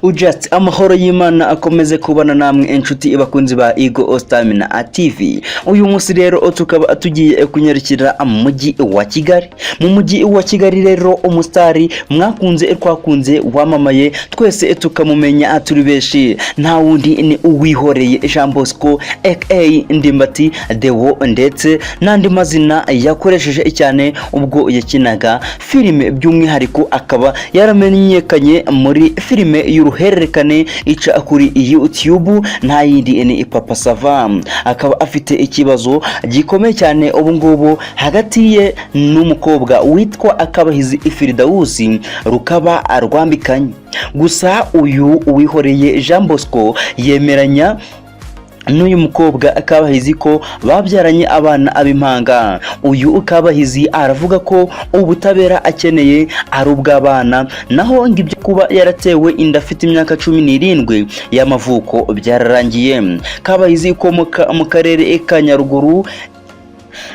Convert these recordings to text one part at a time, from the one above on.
Ujat amahoro y'Imana akomeze kubana namwe inshuti bakunzi ba Eagle Stamina TV. Uyu munsi rero tukaba tugiye kunyarukira mu mujyi wa Kigali. Mu mujyi wa Kigali rero umustari twakunze wamamaye twese tukamumenya turi beshi, nta wundi ni Uwihoreye Jean Bosco aka Ndimbati Deo, ndetse n'andi mazina yakoresheje cyane ubwo yakinaga filime, by'umwihariko akaba yaramenyekanye muri filime y'uruhererekane ica kuri YouTube, nta yindi ni Papa Sava. Akaba afite ikibazo gikomeye cyane ubu ngubu hagati ye n'umukobwa witwa Akabahizi Firidausi, rukaba arwambikanye. Gusa uyu Uwihoreye Jean Bosco yemeranya n'uyu mukobwa Akabahizi ko babyaranye abana ab'impanga. Uyu Akabahizi aravuga ko ubutabera akeneye ari ubw'abana, naho ngibyo kuba yaratewe inda afite imyaka 17 y'amavuko byararangiye. Akabahizi ko mu karere ka Nyaruguru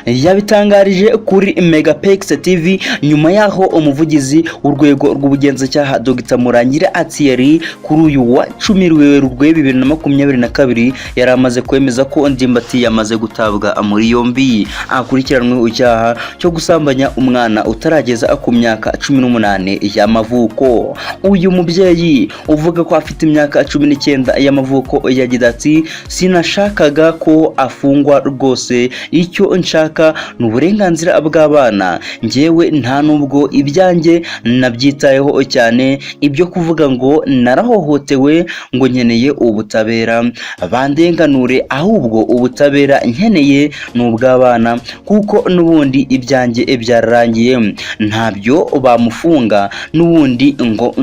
yabitangarije kuri Megapex TV nyuma yaho umuvugizi w'urwego rw'ubugenzacyaha Dr Murangira Thierry kuri uyu wa 10 Werurwe 2022 yaramaze kwemeza ko Ndimbati yamaze gutabwa muri yombi akurikiranwe icyaha cyo gusambanya umwana utarageza ku myaka 18 y'amavuko. Uyu mubyeyi uvuga ko afite imyaka 19 y'amavuko yagize ati, sinashakaga ko afungwa rwose, icyo nshaka n'uburenganzira bw'abana, njyewe nta nubwo ibyanjye nabyitayeho cyane, ibyo kuvuga ngo narahohotewe ngo nkeneye ubutabera bandenganure, ahubwo ubutabera nkeneye n'ubw'abana kuko n'ubundi ibyanjye byararangiye, ntabyo bamufunga n'ubundi ngo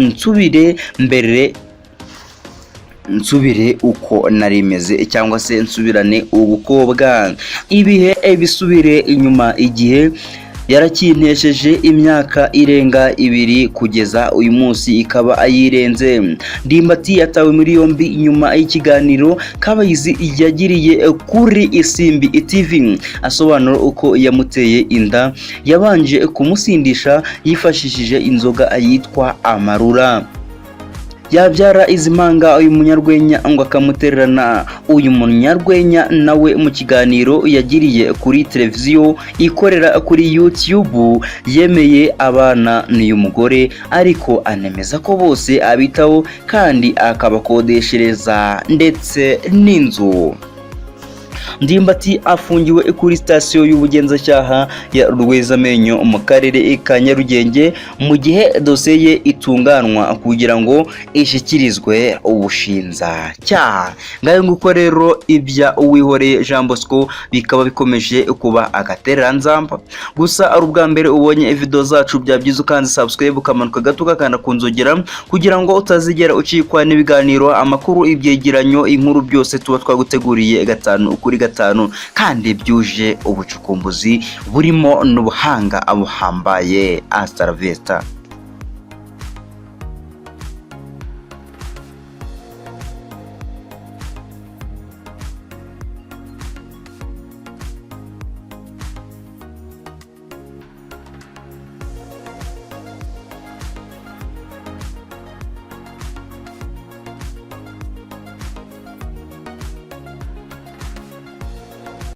nsubire uko narimeze cyangwa se nsubirane ubukobwa. Ibihe bisubire inyuma, igihe yarakintesheje imyaka irenga 2 kugeza uyu munsi ikaba ayirenze. Ndimbati yatawe muri yombi nyuma y'ikiganiro Kabayizi yagiriye kuri Isimbi TV asobanura uko yamuteye inda, yabanje kumusindisha yifashishije inzoga yitwa Amarura, yabyara izi mpanga uyu munyarwenya ngo akamutererana. Uyu munyarwenya nawe mu kiganiro yagiriye kuri televiziyo ikorera kuri YouTube yemeye abana n'uyu mugore, ariko anemeza ko bose abitaho kandi akabakodeshereza ndetse n'inzu. Ndimbati afungiwe kuri sitasiyo y'ubugenzacyaha ya Rwezamenyo mu karere ka Nyarugenge, mu gihe dosiye ye itunganwa kugira ngo ishyikirizwe ubushinjacyaha. Ngayo nguko rero ibya Uwihoreye Jean Bosco bikaba bikomeje kuba agatereranzamba. Gusa ari ubwa mbere ubonye video zacu, byabyiza kandi subscribe ukamanuka gato gakanda kunzogera kugira ngo utazigera ucikwa n'ibiganiro, amakuru, ibyegeranyo, inkuru byose tuba twaguteguriye 5 kuri 5 kandi byuje ubucukumbuzi burimo n'ubuhanga abuhambaye. Hasta la vista.